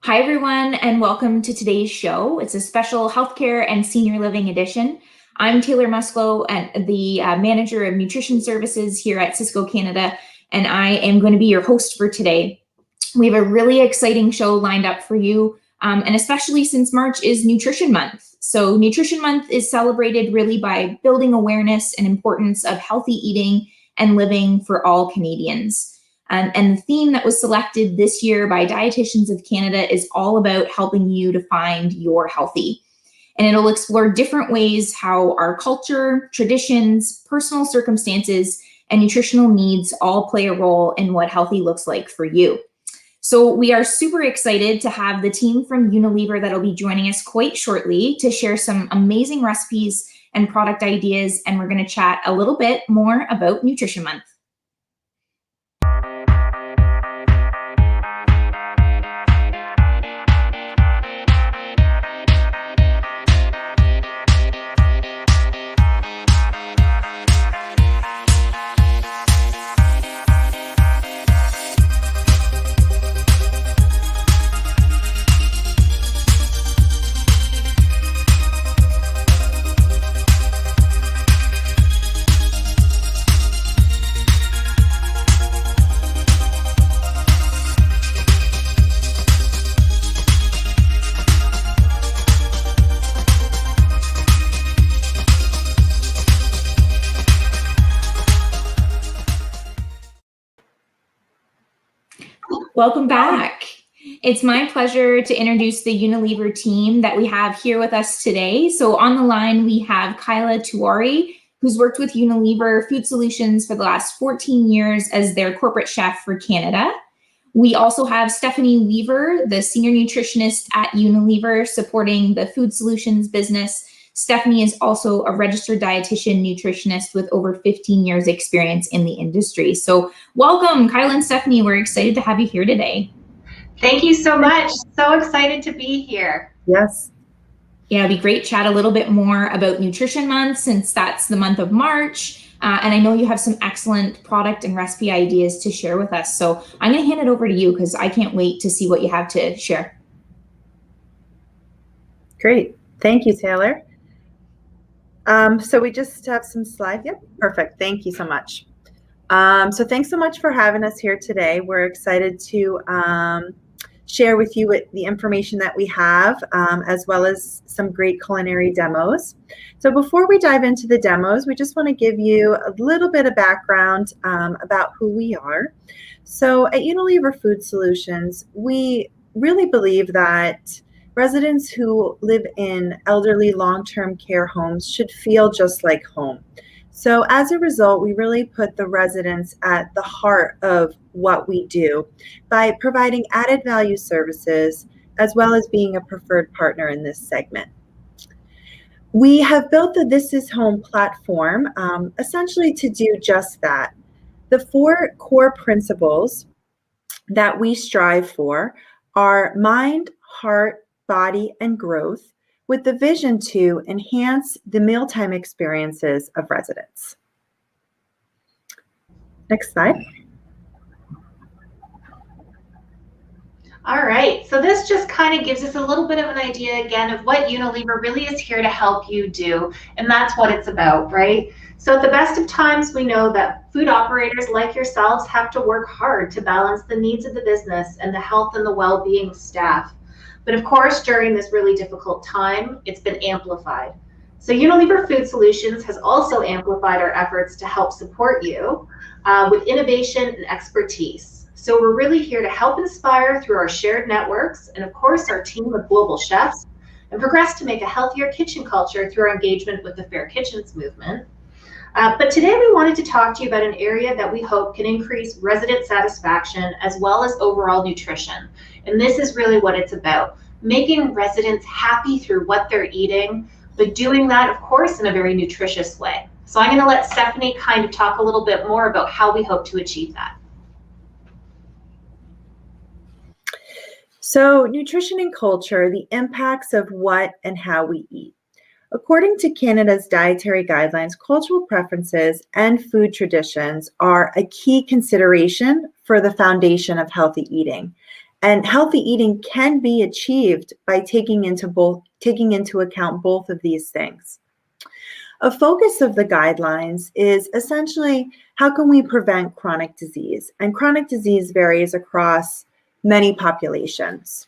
Hi, everyone, and welcome to today's show. It's a special healthcare and senior living edition. I'm Taylor Musclo, and the manager of nutrition services here at Sysco Canada, and I am going to be your host for today. We have a really exciting show lined up for you, and especially since March is Nutrition Month. So Nutrition Month is celebrated really by building awareness and importance of healthy eating and living for all Canadians. And the theme that was selected this year by Dietitians of Canada is all about helping you to find your healthy. And it'll explore different ways how our culture, traditions, personal circumstances, and nutritional needs all play a role in what healthy looks like for you. So we are super excited to have the team from Unilever that'll be joining us quite shortly to share some amazing recipes and product ideas. And we're going to chat a little bit more about Nutrition Month. Welcome back. It's my pleasure to introduce the Unilever team that we have here with us today. So on the line, we have Kyla, who's worked with Unilever Food Solutions for the last 14 years as their corporate chef for Canada. We also have Stephanie Weaver, the senior nutritionist at Unilever, supporting the Food Solutions business. Stephanie is also a registered dietitian nutritionist with over 15 years experience in the industry. So welcome, Kyla and Stephanie. We're excited to have you here today. Thank you so much. So excited to be here. Yes. Yeah, it'd be great to chat a little bit more about Nutrition Month since that's the month of March. And I know you have some excellent product and recipe ideas to share with us. So I'm going to hand it over to you because I can't wait to see what you have to share. Great. Thank you, Taylor. So we just have some slides. Yep, perfect. Thank you so much. So thanks so much for having us here today. We're excited to share with you the information that we have, as well as some great culinary demos. So before we dive into the demos, we just want to give you a little bit of background about who we are. So at Unilever Food Solutions, we really believe that residents who live in elderly long-term care homes should feel just like home. So as a result, we really put the residents at the heart of what we do by providing added value services, as well as being a preferred partner in this segment. We have built the This Is Home platform essentially to do just that. The 4 core principles that we strive for are mind, heart, body, and growth, with the vision to enhance the mealtime experiences of residents. Next slide. All right, so this just kind of gives us a little bit of an idea again of what Unilever really is here to help you do, and that's what it's about, right? So at the best of times, we know that food operators like yourselves have to work hard to balance the needs of the business and the health and the well-being of staff. But of course, during this really difficult time, it's been amplified. So Unilever Food Solutions has also amplified our efforts to help support you with innovation and expertise. So we're really here to help inspire through our shared networks and of course our team of global chefs, and progress to make a healthier kitchen culture through our engagement with the Fair Kitchens movement. But today we wanted to talk to you about an area that we hope can increase resident satisfaction as well as overall nutrition. And this is really what it's about, making residents happy through what they're eating, but doing that, of course, in a very nutritious way. So I'm going to let Stephanie kind of talk a little bit more about how we hope to achieve that. So nutrition and culture, the impacts of what and how we eat. According to Canada's dietary guidelines, cultural preferences and food traditions are a key consideration for the foundation of healthy eating. And healthy eating can be achieved by taking into account both of these things. A focus of the guidelines is essentially how can we prevent chronic disease? And chronic disease varies across many populations.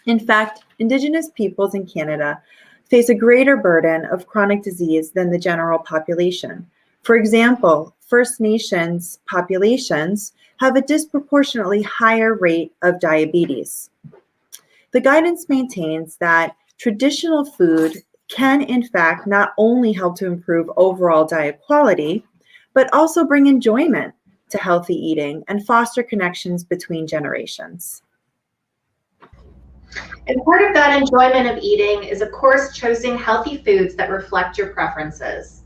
In fact, Indigenous peoples in Canada face a greater burden of chronic disease than the general population. For example, First Nations populations have a disproportionately higher rate of diabetes. The guidance maintains that traditional food can, in fact, not only help to improve overall diet quality, but also bring enjoyment to healthy eating and foster connections between generations. And part of that enjoyment of eating is, of course, choosing healthy foods that reflect your preferences.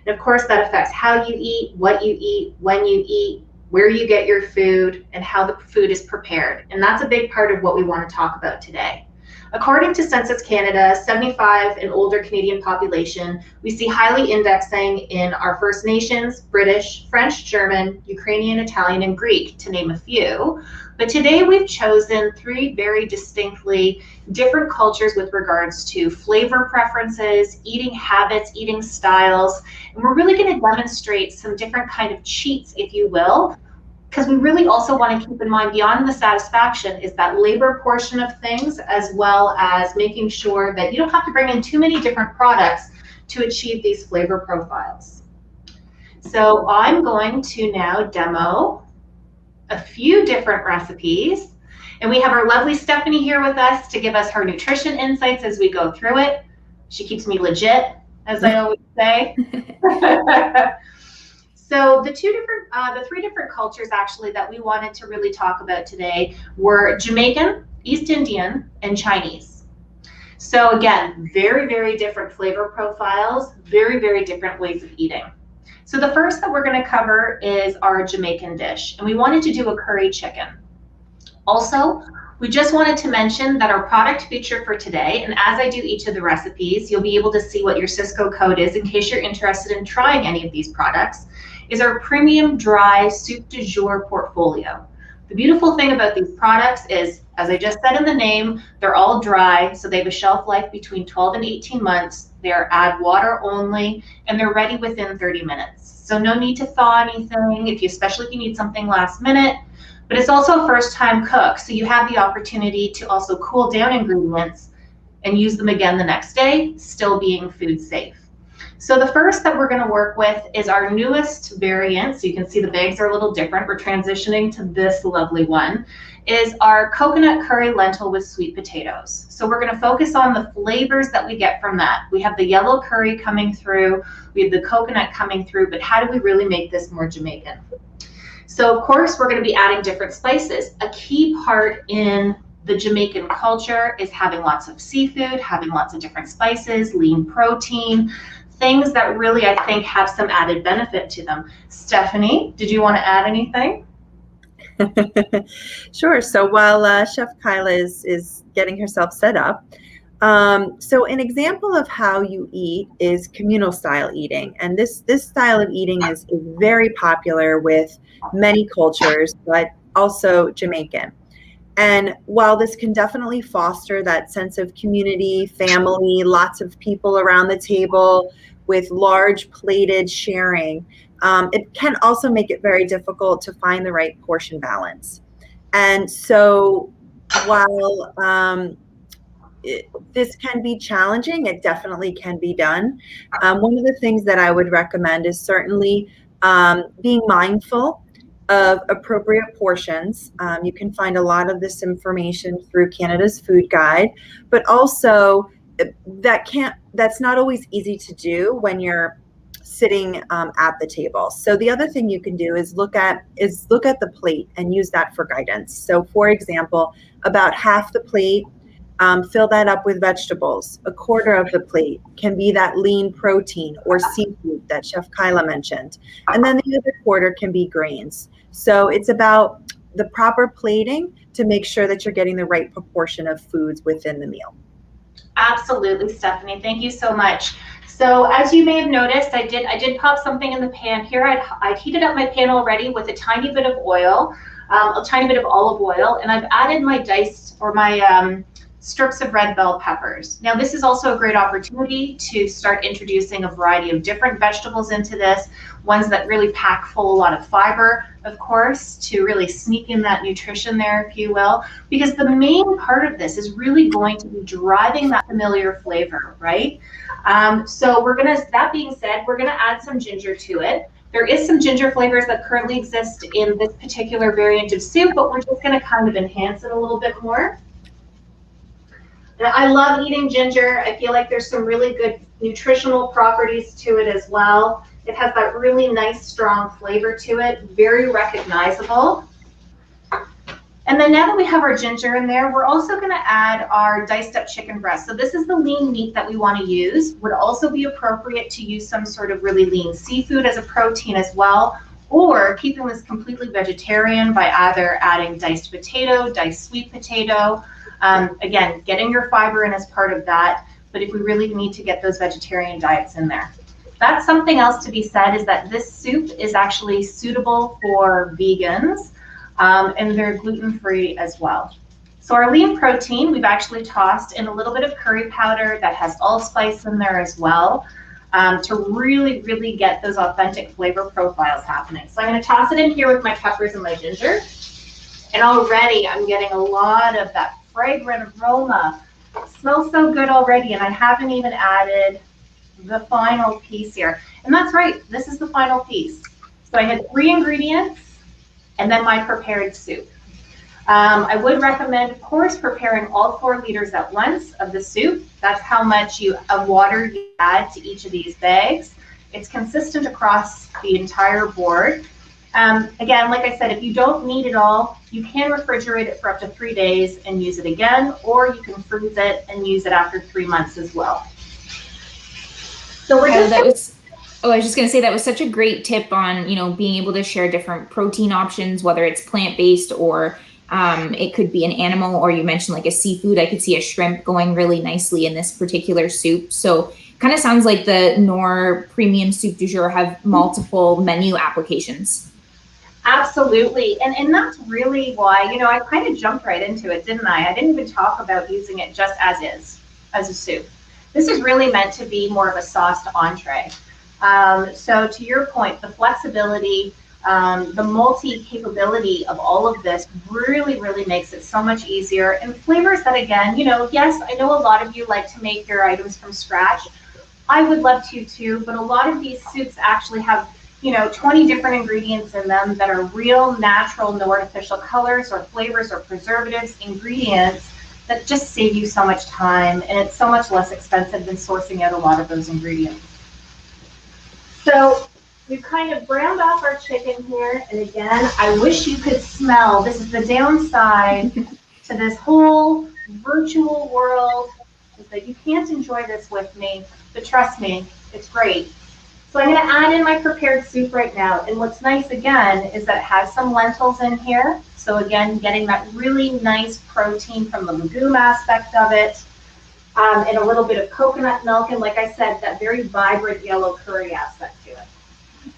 And of course, that affects how you eat, what you eat, when you eat, where you get your food, and how the food is prepared. And that's a big part of what we want to talk about today. According to Census Canada, 75 and older Canadian population, we see highly indexing in our First Nations, British, French, German, Ukrainian, Italian, and Greek, to name a few. But today we've chosen 3 very distinctly different cultures with regards to flavor preferences, eating habits, eating styles, and we're really going to demonstrate some different kind of cheats, if you will, because we really also want to keep in mind beyond the satisfaction is that labor portion of things, as well as making sure that you don't have to bring in too many different products to achieve these flavor profiles. So I'm going to now demo a few different recipes, and we have our lovely Stephanie here with us to give us her nutrition insights as we go through it. She keeps me legit, as I always say. So the 3 different cultures actually that we wanted to really talk about today were Jamaican, East Indian, and Chinese. So again, very, very different flavor profiles, very, very different ways of eating. So the first that we're going to cover is our Jamaican dish, and we wanted to do a curry chicken. Also, we just wanted to mention that our product feature for today, and as I do each of the recipes, you'll be able to see what your Sysco code is in case you're interested in trying any of these products, is our premium dry soup du jour portfolio. The beautiful thing about these products is, as I just said in the name, they're all dry, so they have a shelf life between 12 and 18 months. They're add water only, and they're ready within 30 minutes. So no need to thaw anything, especially if you need something last minute. But it's also a first-time cook, so you have the opportunity to also cool down ingredients and use them again the next day, still being food safe. So the first that we're going to work with is our newest variant. So you can see the bags are a little different. We're transitioning to this lovely one, is our coconut curry lentil with sweet potatoes. So we're going to focus on the flavors that we get from that. We have the yellow curry coming through, we have the coconut coming through, but how do we really make this more Jamaican? So of course, we're going to be adding different spices. A key part in the Jamaican culture is having lots of seafood, having lots of different spices, lean protein, things that really, I think, have some added benefit to them. Stephanie, did you want to add anything? Sure. So while Chef Kyla is getting herself set up, so an example of how you eat is communal style eating. And this style of eating is very popular with many cultures, but also Jamaican. And while this can definitely foster that sense of community, family, lots of people around the table with large plated sharing, it can also make it very difficult to find the right portion balance. And so while this can be challenging, it definitely can be done. One of the things that I would recommend is certainly being mindful of appropriate portions. You can find a lot of this information through Canada's Food Guide, but also that's not always easy to do when you're sitting at the table. So the other thing you can do is look at the plate and use that for guidance. So for example, about half the plate, fill that up with vegetables. A quarter of the plate can be that lean protein or seafood that Chef Kyla mentioned. And then the other quarter can be grains. So it's about the proper plating to make sure that you're getting the right proportion of foods within the meal. Absolutely, Stephanie. Thank you so much. So as you may have noticed, I did pop something in the pan here. I'd heated up my pan already with a tiny bit of oil. a tiny bit of olive oil, and I've added my diced or my strips of red bell peppers. Now this is also a great opportunity to start introducing a variety of different vegetables into this, ones that really pack full a lot of fiber, of course, to really sneak in that nutrition there, if you will, because the main part of this is really going to be driving that familiar flavor, right? So that being said, we're gonna add some ginger to it. There is some ginger flavors that currently exist in this particular variant of soup, but we're just gonna kind of enhance it a little bit more. And I love eating ginger. I feel like there's some really good nutritional properties to it as well. It has that really nice, strong flavor to it, very recognizable. And then now that we have our ginger in there, we're also gonna add our diced up chicken breast. So this is the lean meat that we wanna use. Would also be appropriate to use some sort of really lean seafood as a protein as well, or keeping this completely vegetarian by either adding diced potato, diced sweet potato. Again, getting your fiber in as part of that, but if we really need to get those vegetarian diets in there. That's something else to be said, is that this soup is actually suitable for vegans, and they're gluten-free as well. So our lean protein, we've actually tossed in a little bit of curry powder that has allspice in there as well, to really, really get those authentic flavor profiles happening. So I'm gonna toss it in here with my peppers and my ginger. And already I'm getting a lot of that fragrant aroma. It smells so good already, and I haven't even added the final piece here. And that's right, this is the final piece. So I had 3 ingredients and then my prepared soup. I would recommend, of course, preparing all 4 liters at once of the soup. That's how much of water you add to each of these bags. It's consistent across the entire board. Again, like I said, if you don't need it all, you can refrigerate it for up to 3 days and use it again, or you can freeze it and use it after 3 months as well. So we're just I was just going to say that was such a great tip on, being able to share different protein options, whether it's plant-based or it could be an animal, or you mentioned like a seafood. I could see a shrimp going really nicely in this particular soup. So kind of sounds like the Knorr Premium Soup du Jour have multiple menu applications. Absolutely. And that's really why, I kind of jumped right into it, didn't I? I didn't even talk about using it just as is, as a soup. This is really meant to be more of a sauced entree. So to your point, the flexibility, the multi-capability of all of this really, really makes it so much easier. And flavors that, again, yes, I know a lot of you like to make your items from scratch. I would love to too, but a lot of these soups actually have 20 different ingredients in them that are real, natural, no artificial colors or flavors or preservatives, ingredients that just save you so much time, and it's so much less expensive than sourcing out a lot of those ingredients. So we've kind of browned off our chicken here, and again, I wish you could smell. This is the downside to this whole virtual world, is that you can't enjoy this with me, but trust me, it's great. So I'm going to add in my prepared soup right now. And what's nice, again, is that it has some lentils in here. So again, getting that really nice protein from the legume aspect of it, and a little bit of coconut milk. And like I said, that very vibrant yellow curry aspect to it.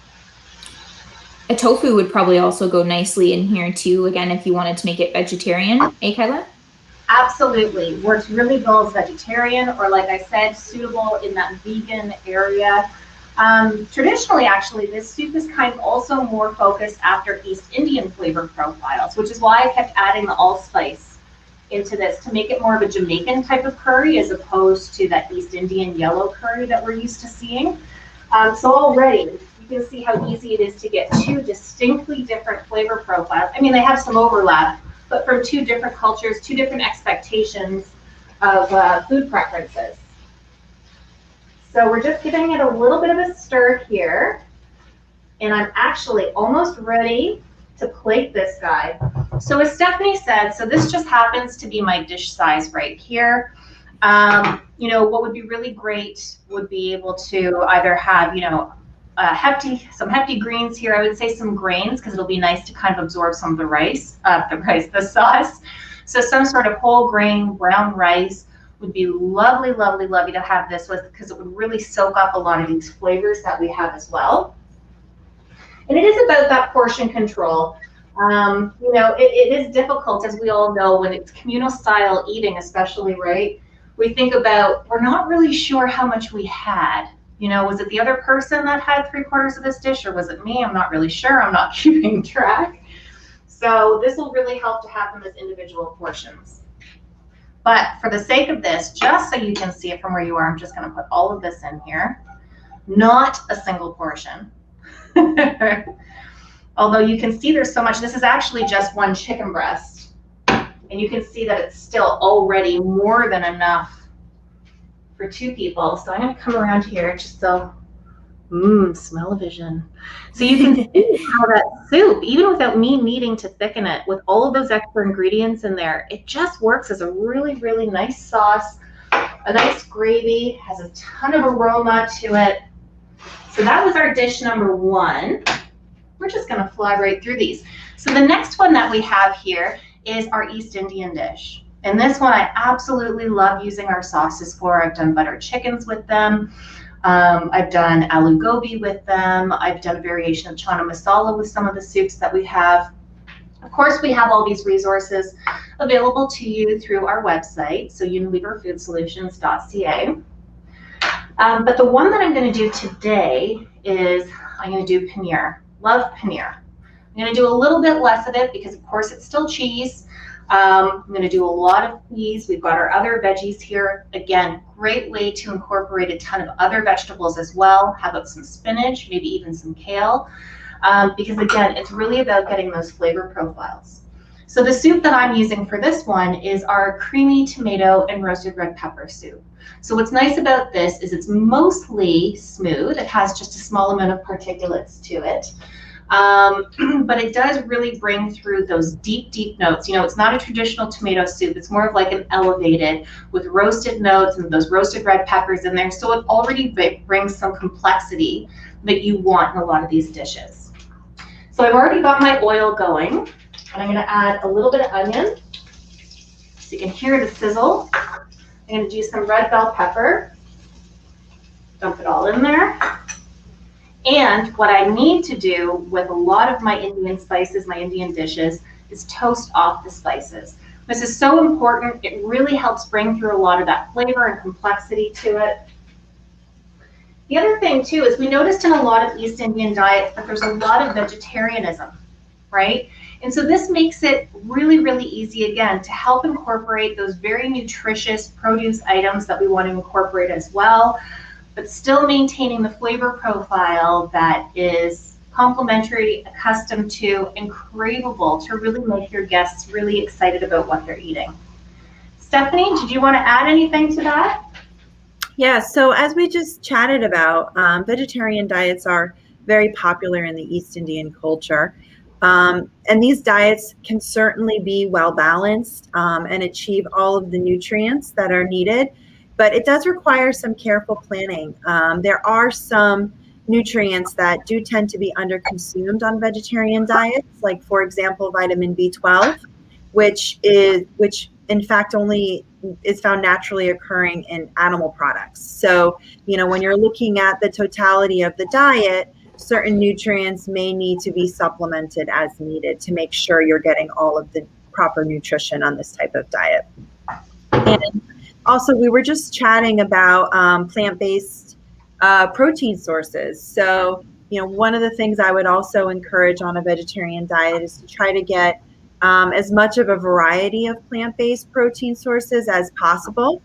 A tofu would probably also go nicely in here too, again, if you wanted to make it vegetarian. Kyla? Absolutely. Works really well as vegetarian, or like I said, suitable in that vegan area. Traditionally, actually, this soup is kind of also more focused after East Indian flavor profiles, which is why I kept adding the allspice into this to make it more of a Jamaican type of curry as opposed to that East Indian yellow curry that we're used to seeing. So already, you can see how easy it is to get 2 distinctly different flavor profiles. I mean, they have some overlap, but from 2 different cultures, 2 different expectations of food preferences. So we're just giving it a little bit of a stir here, and I'm actually almost ready to plate this guy. So as Stephanie said, so this just happens to be my dish size right here. What would be really great would be able to either have, some hefty greens here. I would say some grains, because it'll be nice to kind of absorb some of the sauce. So some sort of whole grain brown rice would be lovely, lovely, lovely to have this with, because it would really soak up a lot of these flavors that we have as well. And it is about that portion control. You know, it is difficult, as we all know, when it's communal style eating, especially, right? We think about, we're not really sure how much we had. You know, was it the other person that had 3/4 of this dish, or was it me? I'm not really sure. I'm not keeping track. So this will really help to have them as individual portions. But for the sake of this, just so you can see it from where you are, I'm just going to put all of this in here. Not a single portion. Although you can see there's so much. This is actually just one chicken breast. And you can see that it's still already more than enough for 2 people. So I'm going to come around here just so, smell-o-vision. So you can see how that soup, even without me needing to thicken it, with all of those extra ingredients in there, it just works as a really, really nice sauce, a nice gravy, has a ton of aroma to it. So that was our dish number 1. We're just going to fly right through these. So the next one that we have here is our East Indian dish. And this one I absolutely love using our sauces for. I've done buttered chickens with them. I've done aloo gobi with them. I've done a variation of chana masala with some of the soups that we have. Of course, we have all these resources available to you through our website, so unileverfoodsolutions.ca. But the one that I'm going to do today is I'm going to do paneer. Love paneer. I'm going to do a little bit less of it because, of course, it's still cheese. I'm going to do a lot of peas. We've got our other veggies here. Again, great way to incorporate a ton of other vegetables as well. How about some spinach, maybe even some kale? Because, again, it's really about getting those flavor profiles. So the soup that I'm using for this one is our creamy tomato and roasted red pepper soup. So what's nice about this is it's mostly smooth. It has just a small amount of particulates to it. But it does really bring through those deep, deep notes. You know, it's not a traditional tomato soup. It's more of like an elevated with roasted notes and those roasted red peppers in there. So it already brings some complexity that you want in a lot of these dishes. So I've already got my oil going, and I'm going to add a little bit of onion so you can hear the sizzle. I'm going to do some red bell pepper. Dump it all in there. And what I need to do with a lot of my Indian spices, my Indian dishes, is toast off the spices. This is so important. It really helps bring through a lot of that flavor and complexity to it. The other thing too is we noticed in a lot of East Indian diets that there's a lot of vegetarianism, right? And so this makes it really, really easy, again, to help incorporate those very nutritious produce items that we want to incorporate as well, but still maintaining the flavor profile that is complementary, accustomed to, and craveable to really make your guests really excited about what they're eating. Stephanie, did you want to add anything to that? Yeah, so as we just chatted about, vegetarian diets are very popular in the East Indian culture. And these diets can certainly be well balanced and achieve all of the nutrients that are needed, but it does require some careful planning. There are some nutrients that do tend to be underconsumed on vegetarian diets, like, for example, vitamin B12, which in fact only is found naturally occurring in animal products. So, you know, when you're looking at the totality of the diet, certain nutrients may need to be supplemented as needed to make sure you're getting all of the proper nutrition on this type of diet. And also, we were just chatting about plant-based protein sources. So, you know, one of the things I would also encourage on a vegetarian diet is to try to get as much of a variety of plant-based protein sources as possible.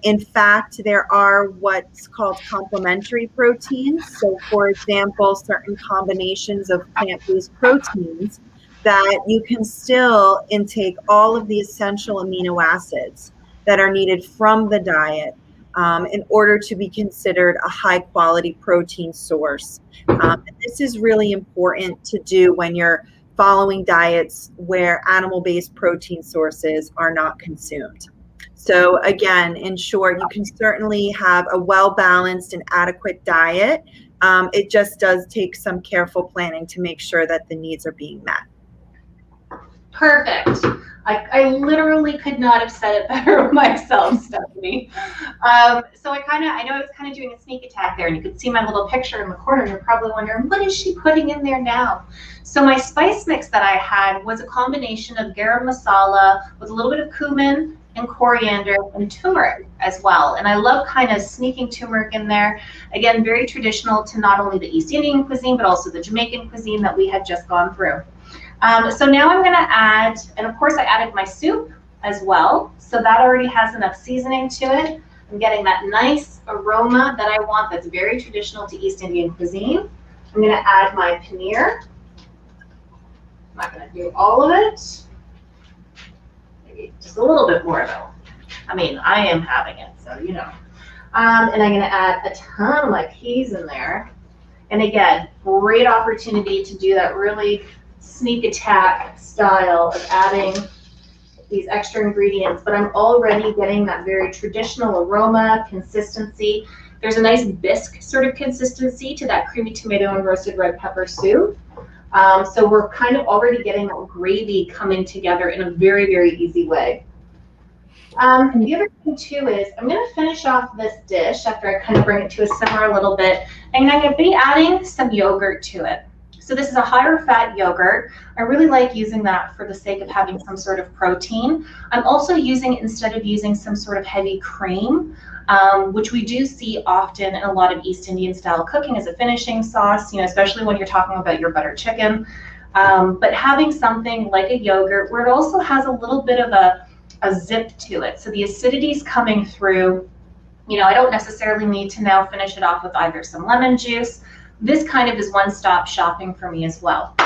In fact, there are what's called complementary proteins. So, for example, certain combinations of plant-based proteins that you can still intake all of the essential amino acids that are needed from the diet in order to be considered a high-quality protein source. And this is really important to do when you're following diets where animal-based protein sources are not consumed. So again, in short, you can certainly have a well-balanced and adequate diet. It just does take some careful planning to make sure that the needs are being met. Perfect. I literally could not have said it better myself, Stephanie. So I know I was kind of doing a sneak attack there, and you could see my little picture in the corner, and you're probably wondering, what is she putting in there now? So my spice mix that I had was a combination of garam masala with a little bit of cumin and coriander and turmeric as well. And I love kind of sneaking turmeric in there. Again, very traditional to not only the East Indian cuisine, but also the Jamaican cuisine that we had just gone through. So now I'm going to add, and of course I added my soup as well. So that already has enough seasoning to it. I'm getting that nice aroma that I want that's very traditional to East Indian cuisine. I'm going to add my paneer. I'm not going to do all of it. Maybe just a little bit more though. I mean, I am having it, so you know. And I'm going to add a ton of my peas in there. And again, great opportunity to do that really sneak attack style of adding these extra ingredients, but I'm already getting that very traditional aroma, consistency. There's a nice bisque sort of consistency to that creamy tomato and roasted red pepper soup. So we're kind of already getting that gravy coming together in a very, very easy way. The other thing too is I'm going to finish off this dish after I kind of bring it to a simmer a little bit, and I'm going to be adding some yogurt to it. So this is a higher fat yogurt. I really like using that for the sake of having some sort of protein. I'm also using, instead of using some sort of heavy cream, which we do see often in a lot of East Indian style cooking as a finishing sauce, you know, especially when you're talking about your butter chicken. But having something like a yogurt where it also has a little bit of a zip to it. So the acidity's coming through. You know, I don't necessarily need to now finish it off with either some lemon juice. This kind of is one-stop shopping for me as well.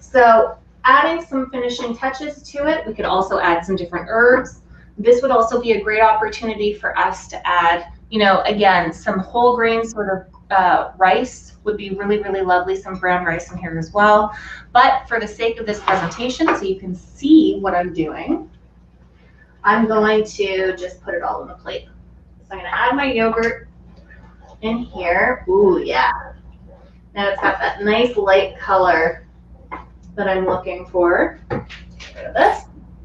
So adding some finishing touches to it, we could also add some different herbs. This would also be a great opportunity for us to add, you know, again, some whole grain sort of rice would be really, really lovely. Some brown rice in here as well. But for the sake of this presentation, so you can see what I'm doing, I'm going to just put it all on the plate. So I'm going to add my yogurt in here. Ooh, yeah. Now it's got that nice light color that I'm looking for. Get rid of this.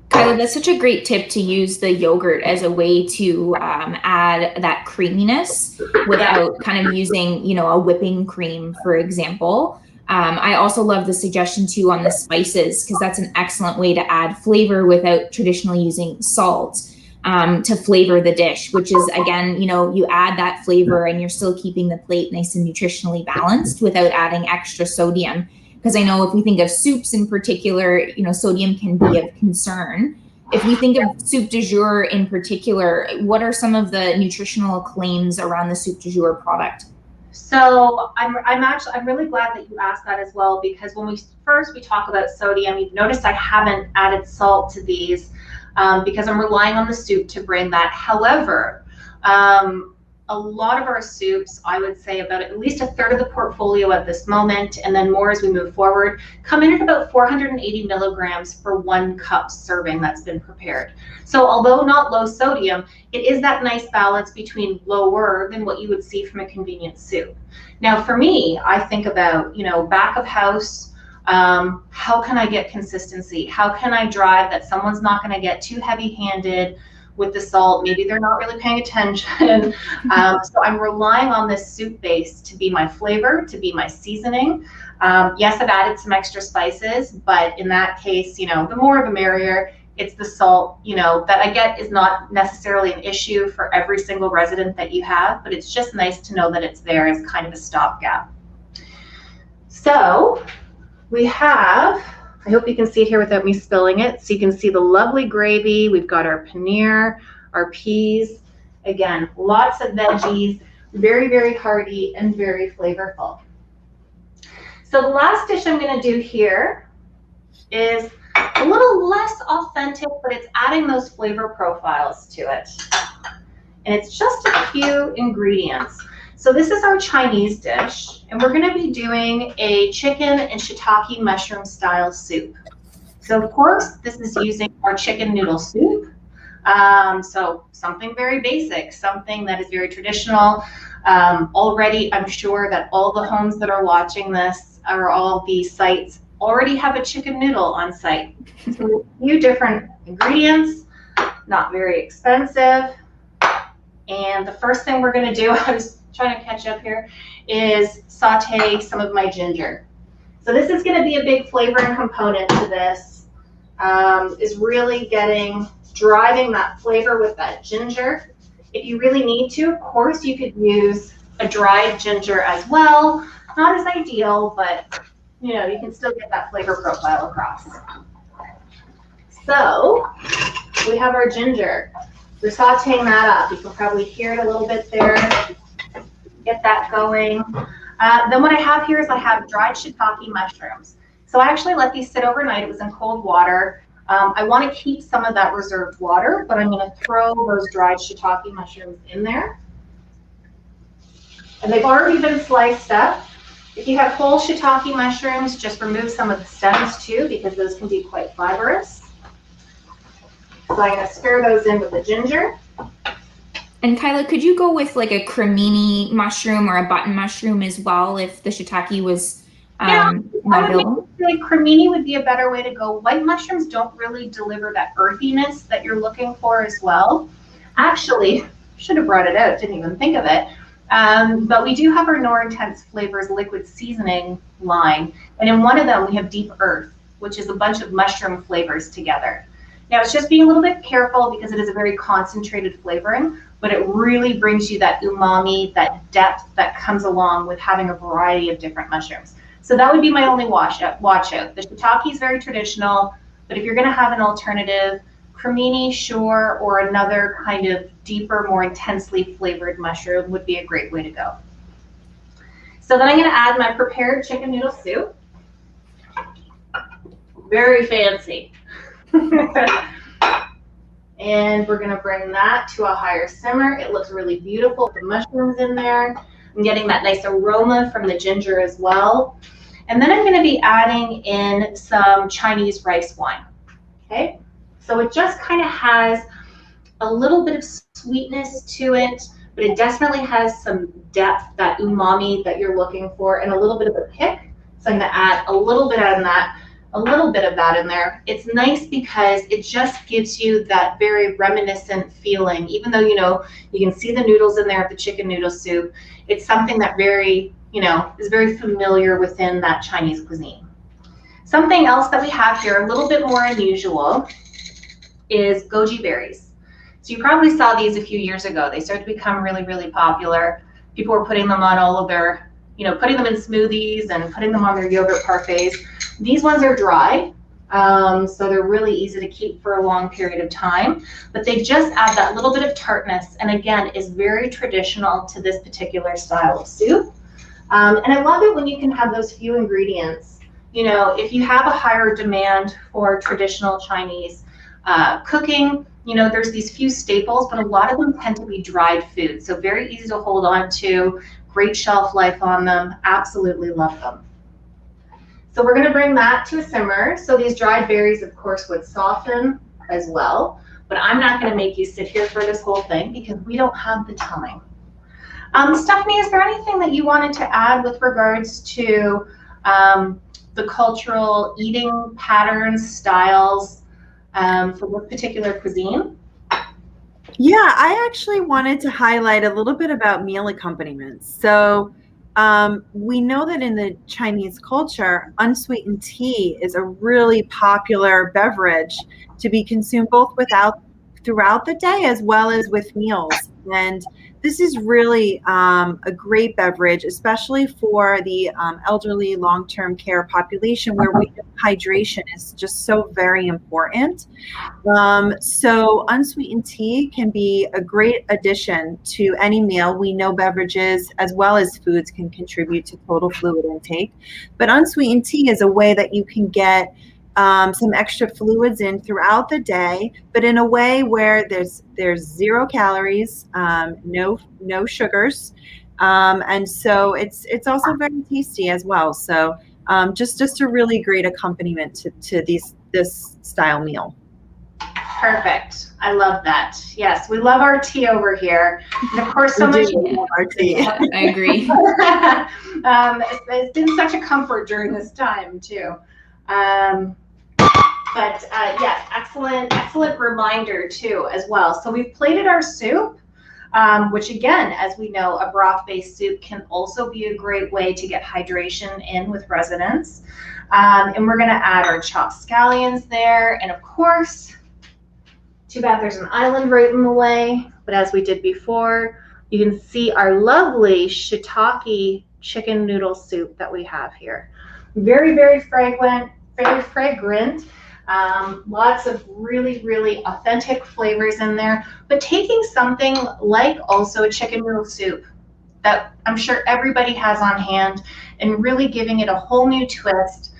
Kyla, that's such a great tip to use the yogurt as a way to add that creaminess without kind of using, you know, a whipping cream, for example. I also love the suggestion too on the spices, because that's an excellent way to add flavor without traditionally using salt. To flavor the dish, which is, again, you know, you add that flavor and you're still keeping the plate nice and nutritionally balanced without adding extra sodium. Because I know if we think of soups in particular, you know, sodium can be of concern. If we think of soup du jour in particular, what are some of the nutritional claims around the soup du jour product? So I'm really glad that you asked that as well, because when we talk about sodium, you've noticed I haven't added salt to these. Because I'm relying on the soup to bring that. However, a lot of our soups, I would say about at least a third of the portfolio at this moment, and then more as we move forward, come in at about 480 milligrams for 1 cup serving that's been prepared. So although not low sodium, it is that nice balance between lower than what you would see from a convenient soup. Now for me, I think about, you know, back of house, how can I get consistency? How can I drive that someone's not going to get too heavy-handed with the salt? Maybe they're not really paying attention. So I'm relying on this soup base to be my flavor, to be my seasoning. Yes, I've added some extra spices, but in that case, you know, the more the merrier. It's the salt, you know, that I get is not necessarily an issue for every single resident that you have, but it's just nice to know that it's there as kind of a stopgap. So we have, I hope you can see it here without me spilling it. So you can see the lovely gravy. We've got our paneer, our peas. Again, lots of veggies, very, very hearty and very flavorful. So the last dish I'm going to do here is a little less authentic, but it's adding those flavor profiles to it. And it's just a few ingredients. So this is our Chinese dish, and we're going to be doing a chicken and shiitake mushroom style soup. So of course, this is using our chicken noodle soup. So something very basic, something that is very traditional. Already, I'm sure that all the homes that are watching this, or all the sites, already have a chicken noodle on site. So a few different ingredients, not very expensive. And the first thing we're going to do, I was trying to catch up here, is saute some of my ginger. So this is going to be a big flavoring component to this, is really driving that flavor with that ginger. If you really need to, of course, you could use a dried ginger as well. Not as ideal, but you know, you can still get that flavor profile across. So we have our ginger. We're sauteing that up. You can probably hear it a little bit there. Get that going. Then what I have here is I have dried shiitake mushrooms. So I actually let these sit overnight. It was in cold water. I want to keep some of that reserved water, but I'm going to throw those dried shiitake mushrooms in there. And they've already been sliced up. If you have whole shiitake mushrooms, just remove some of the stems too, because those can be quite fibrous. So I'm going to stir those in with the ginger. And Kyla, could you go with like a cremini mushroom or a button mushroom as well if the shiitake was not available? Like cremini would be a better way to go. White mushrooms don't really deliver that earthiness that you're looking for as well. Actually, should have brought it out, didn't even think of it. But we do have our Nor Intense Flavors liquid seasoning line. And in one of them, we have Deep Earth, which is a bunch of mushroom flavors together. Now, it's just being a little bit careful because it is a very concentrated flavoring, but it really brings you that umami, that depth that comes along with having a variety of different mushrooms. So that would be my only watch out. The shiitake is very traditional, but if you're going to have an alternative, cremini, sure, or another kind of deeper, more intensely flavored mushroom would be a great way to go. So then I'm going to add my prepared chicken noodle soup. Very fancy. And we're going to bring that to a higher simmer. It looks really beautiful with the mushrooms in there. I'm getting that nice aroma from the ginger as well. And then I'm going to be adding in some Chinese rice wine. Okay, so it just kind of has a little bit of sweetness to it, but it definitely has some depth, that umami that you're looking for, and a little bit of a kick. So I'm going to add a little bit of that in there. It's nice because it just gives you that very reminiscent feeling. Even though, you know, you can see the noodles in there of the chicken noodle soup, it's something that is very familiar within that Chinese cuisine. Something else that we have here, a little bit more unusual, is goji berries. So you probably saw these a few years ago. They started to become really, really popular. People were putting them on all of their, putting them in smoothies and putting them on their yogurt parfaits. These ones are dry, so they're really easy to keep for a long period of time, but they just add that little bit of tartness, and again, is very traditional to this particular style of soup. And I love it when you can have those few ingredients. If you have a higher demand for traditional Chinese cooking, there's these few staples, but a lot of them tend to be dried food, so very easy to hold on to, great shelf life on them, absolutely love them. So we're going to bring that to a simmer. So these dried berries, of course, would soften as well, but I'm not going to make you sit here for this whole thing because we don't have the time. Stephanie, is there anything that you wanted to add with regards to the cultural eating patterns, styles for this particular cuisine? Yeah, I actually wanted to highlight a little bit about meal accompaniments. So we know that in the Chinese culture, unsweetened tea is a really popular beverage to be consumed both throughout the day as well as with meals. And this is really a great beverage, especially for the elderly long-term care population where hydration is just so very important. So unsweetened tea can be a great addition to any meal. We know beverages as well as foods can contribute to total fluid intake, but unsweetened tea is a way that you can get some extra fluids in throughout the day, but in a way where there's 0 calories, no sugars, and so it's also very tasty as well. So just a really great accompaniment to this style meal. Perfect. I love that. Yes, we love our tea over here, and of course, so much. Our tea. Yeah, I agree. It's been such a comfort during this time too. Yeah, excellent reminder too as well. So we've plated our soup, which again, as we know, a broth-based soup can also be a great way to get hydration in with residents. And we're gonna add our chopped scallions there. And of course, too bad there's an island right in the way, but as we did before, you can see our lovely shiitake chicken noodle soup that we have here. Very, very fragrant, lots of really authentic flavors in there, but taking something like also a chicken noodle soup that I'm sure everybody has on hand and really giving it a whole new twist,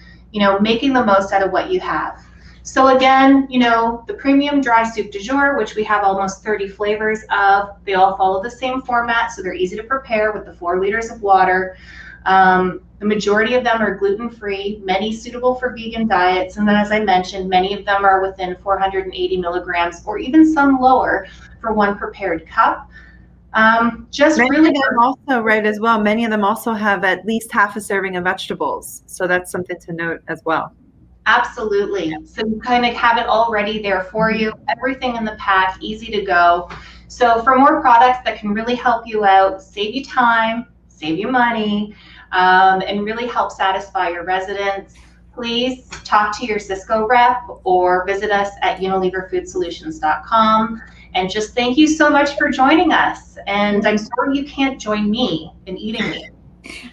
making the most out of what you have. So again, the premium dry soup du jour, which we have almost 30 flavors of, they all follow the same format, so they're easy to prepare with the 4 liters of water. The majority of them are gluten-free, many suitable for vegan diets, and then as I mentioned, many of them are within 480 milligrams or even some lower for 1 prepared cup. Many of them also, right, as well, many of them also have at least half a serving of vegetables, so that's something to note as well. Absolutely. Yeah. So you kind of have it all ready there for you, everything in the pack, easy to go. So for more products that can really help you out, save you time, save you money, and really help satisfy your residents, please talk to your Sysco rep or visit us at unileverfoodsolutions.com. And just thank you so much for joining us. And I'm sorry you can't join me in eating meat.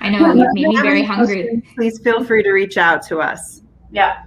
I know, you made me very hungry. Please feel free to reach out to us. Yeah.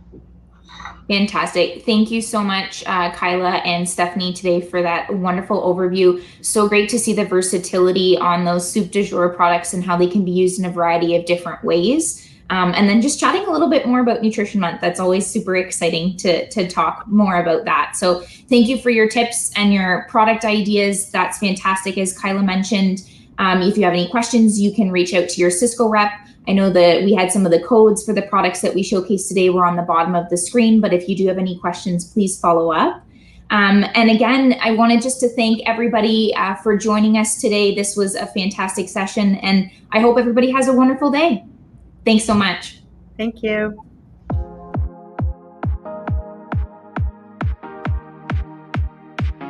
Fantastic. Thank you so much, Kyla and Stephanie, today for that wonderful overview. So great to see the versatility on those soup du jour products and how they can be used in a variety of different ways. And then just chatting a little bit more about Nutrition Month. That's always super exciting to talk more about that. So thank you for your tips and your product ideas. That's fantastic. As Kyla mentioned, if you have any questions, you can reach out to your Sysco rep. I know that we had some of the codes for the products that we showcased today were on the bottom of the screen, but if you do have any questions, please follow up. And again, I wanted just to thank everybody for joining us today. This was a fantastic session, and I hope everybody has a wonderful day. Thanks so much. Thank you.